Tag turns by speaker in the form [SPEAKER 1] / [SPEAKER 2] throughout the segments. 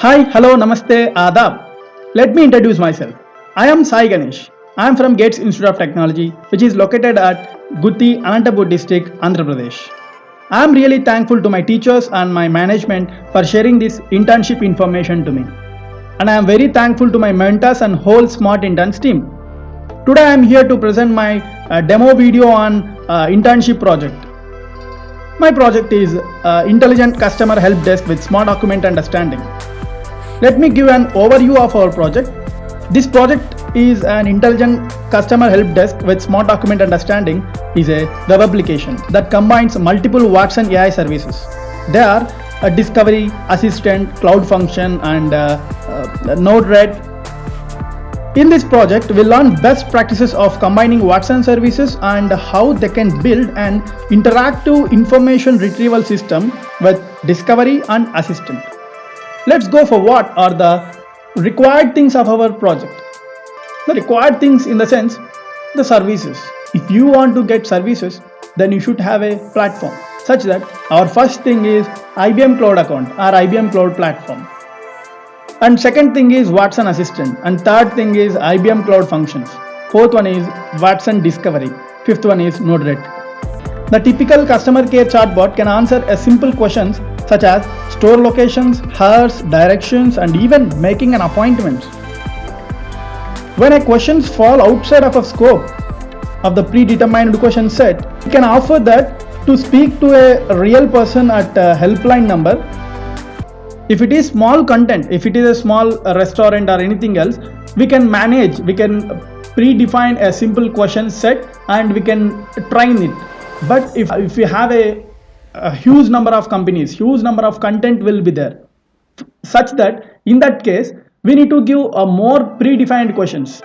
[SPEAKER 1] Hi, hello, namaste, adab. Let me introduce myself. I am Sai Ganesh. I am from Gates Institute of Technology, which is located at Gutti, Anantapur district, Andhra Pradesh. I am really thankful to my teachers and my management for sharing this internship information to me. And I am very thankful to my mentors and whole Smart Interns team. Today I am here to present my demo video on internship project. My project is Intelligent Customer Help Desk with Smart Document Understanding. Let me give an overview of our project. This project is an intelligent customer help desk with smart document understanding is a web application that combines multiple Watson AI services. They are a discovery, assistant, cloud function and Node-RED. In this project, we learn best practices of combining Watson services and how they can build an interactive information retrieval system with discovery and assistant. Let's go for what are the required things of our project. The required things in the sense, the services. If you want to get services, then you should have a platform such that our first thing is IBM Cloud account or IBM Cloud platform. And second thing is Watson Assistant. And third thing is IBM Cloud Functions. Fourth one is Watson Discovery. Fifth one is Node-RED. The typical customer care chatbot can answer a simple questions such as store locations, hours, directions, and even making an appointment. When a questions fall outside of a scope of the predetermined question set, you can offer that to speak to a real person at a helpline number. If it is small content, if it is a small restaurant or anything else, we can predefine a simple question set and we can train it. But if we have a huge number of companies, huge number of content will be there, such that in that case we need to give a more predefined questions.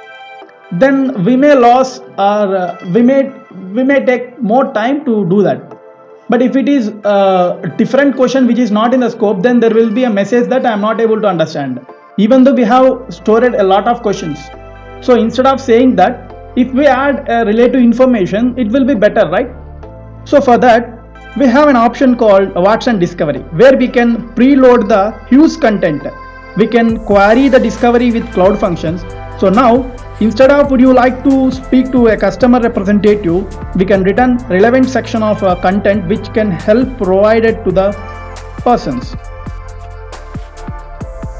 [SPEAKER 1] Then we may lose or we may take more time to do that. But if it is a different question which is not in the scope, then there will be a message that I am not able to understand, even though we have stored a lot of questions. So instead of saying that, if we add relative information, it will be better, right? So for that, we have an option called Watson Discovery, where we can preload the huge content. We can query the discovery with cloud functions. So now, instead of would you like to speak to a customer representative, we can return relevant section of content which can help provided to the persons.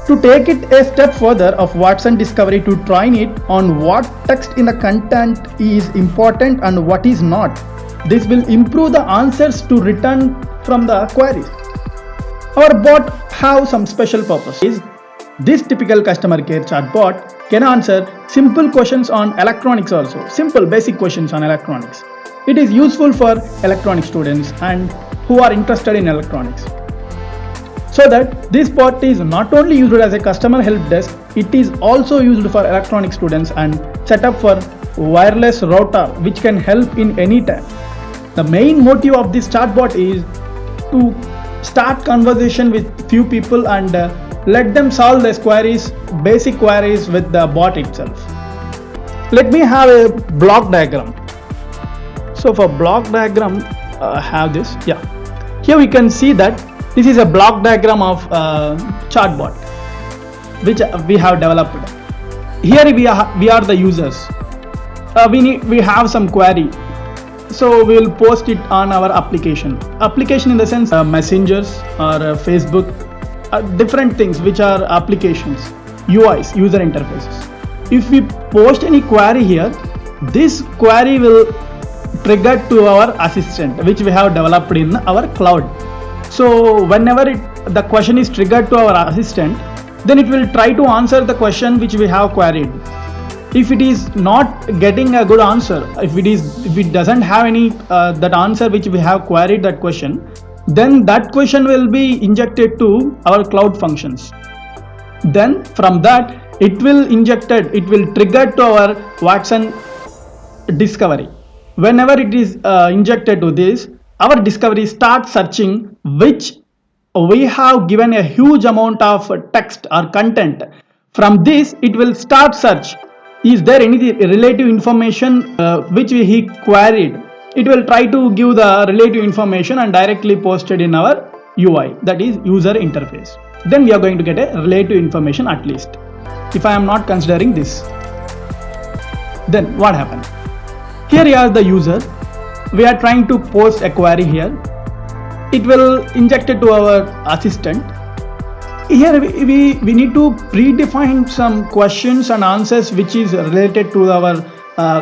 [SPEAKER 1] To take it a step further of Watson Discovery, to train it on what text in the content is important and what is not. This will improve the answers to return from the queries. Our bot have some special purpose. This typical customer care chatbot can answer simple questions on electronics also, simple basic questions on electronics. It is useful for electronic students and who are interested in electronics. So that this bot is not only used as a customer help desk, it is also used for electronic students and set up for wireless router which can help in any time. The main motive of this chatbot is to start conversation with few people and let them solve these queries, basic queries with the bot itself. Let me have a block diagram. So for block diagram, have this. Yeah. Here we can see that this is a block diagram of chatbot which we have developed. Here we are the users. We have some query. So we will post it on our application. Application in the sense messengers or Facebook, different things which are applications, UIs, user interfaces. If we post any query here, this query will trigger to our assistant which we have developed in our cloud. So whenever the question is triggered to our assistant, then it will try to answer the question which we have queried. If it is not getting a good answer, if it doesn't have any that answer which we have queried that question, then that question will be injected to our cloud functions. Then from that it will trigger to our Watson Discovery. Whenever it is injected to this, our discovery starts searching, which we have given a huge amount of text or content. From this it will start search. Is there any relative information which he queried? It will try to give the relative information and directly post it in our UI, that is user interface. Then we are going to get a relative information at least. If I am not considering this, then what happened? Here you are the user. We are trying to post a query here. It will inject it to our assistant. Here we need to predefine some questions and answers which is related to our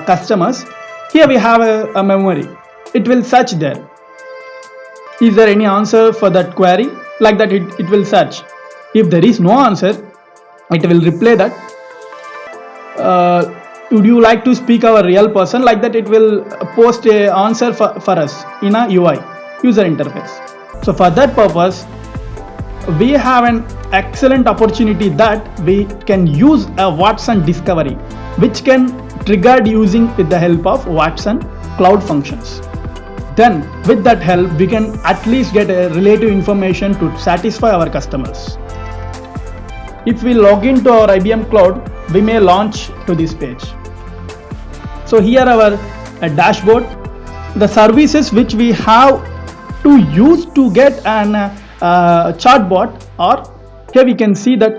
[SPEAKER 1] customers. Here we have a memory. It will search there. Is there any answer for that query? Like that it will search. If there is no answer, it will replay that. Would you like to speak our real person? Like that it will post a answer for us in a UI, user interface. So for that purpose, we have an excellent opportunity that we can use a Watson discovery, which can triggered using with the help of Watson cloud functions. Then with that help, we can at least get a relative information to satisfy our customers. If we log into our IBM Cloud, we may launch to this page. So here our dashboard, the services which we have to use to get an chatbot, or here we can see that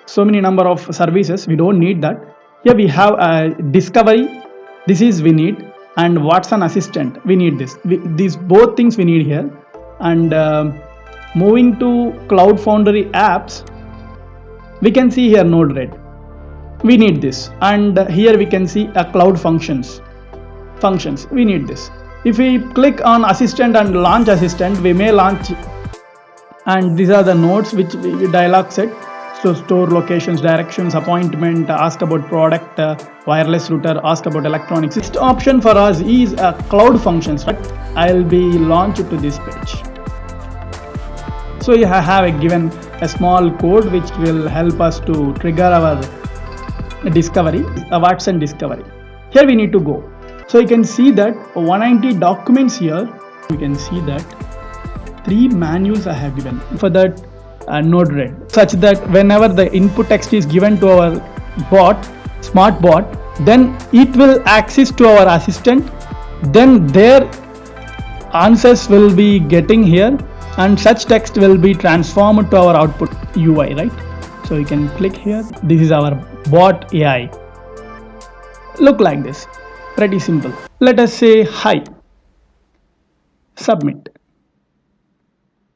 [SPEAKER 1] so many number of services, we don't need that. Here we have discovery, this is we need, and Watson assistant, we need this. These both things we need here. And moving to Cloud Foundry apps, we can see here Node-RED, we need this. And here we can see a cloud functions, we need this. If we click on assistant and launch assistant, we may launch, and these are the nodes which we dialog set. So store locations, directions, appointment, ask about product, wireless router, ask about electronics. Next option for us is cloud functions, right? I'll be launched to this page. So you have given a small code which will help us to trigger our discovery, a Watson discovery. Here we need to go. So you can see that 190 documents here. You can see that 3 manuals I have given for that Node-RED, such that whenever the input text is given to our bot, smart bot, then it will access to our assistant, then their answers will be getting here, and such text will be transformed to our output UI, right? So you can click here. This is our bot AI. Look like this, pretty simple. Let us say hi, submit.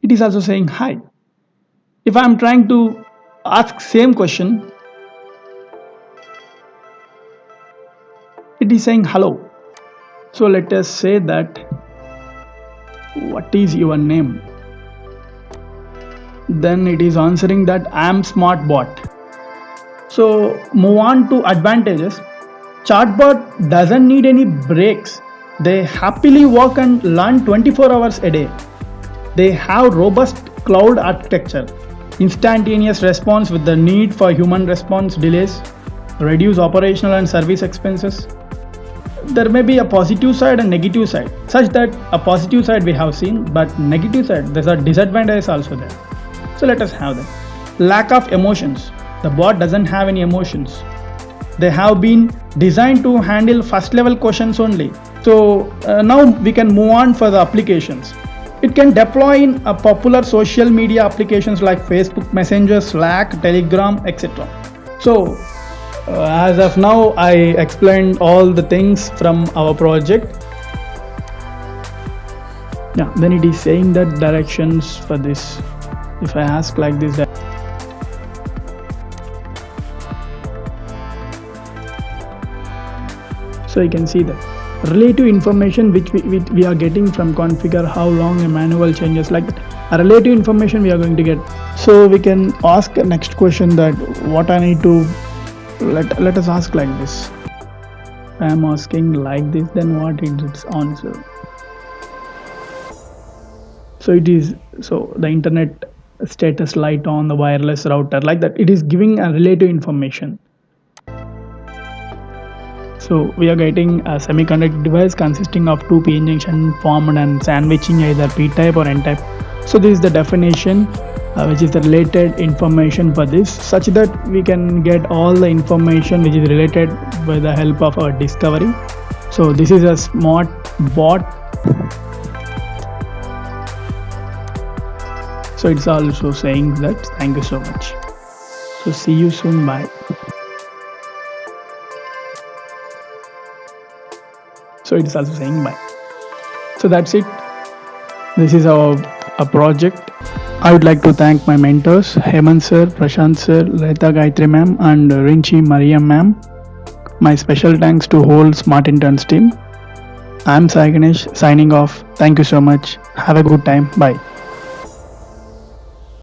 [SPEAKER 1] It is also saying hi. If I am trying to ask same question, it is saying hello. So let us say that, what is your name? Then it is answering that I am smart bot. So move on to advantages. Chatbot doesn't need any breaks. They happily work and learn 24 hours a day. They have robust cloud architecture, instantaneous response with the need for human response delays, reduce operational and service expenses. There may be a positive side and negative side, such that a positive side we have seen, but negative side, there's a disadvantage also there. So let us have that. Lack of emotions. The bot doesn't have any emotions. They have been designed to handle first level questions only. So now we can move on for the applications. It can deploy in popular social media applications like Facebook Messenger, Slack, Telegram, etc. So as of now, I explained all the things from our project. Yeah, then it is saying that directions for this. If I ask like this, so you can see that relative information which we are getting from configure, how long a manual changes, like that. A relative information we are going to get. So we can ask a next question, that what I need to, let us ask like this. I am asking like this, then what is its answer? So it is, so the internet status light on the wireless router, like that. It is giving a relative information. So we are getting a semiconductor device consisting of 2 p-n junction formed and sandwiching either p-type or n-type. So this is the definition, which is the related information for this, such that we can get all the information which is related by the help of our discovery. So this is a smart bot. So it's also saying that thank you so much. So see you soon. Bye. So it's also saying bye. So that's it. This is a project. I would like to thank my mentors Hemant sir, Prashant sir, Leta Gayatri ma'am, and Rinchi Mariam ma'am. My special thanks to whole Smart Interns team. I'm Sai Ganesh signing off. Thank you so much. Have a good time. Bye.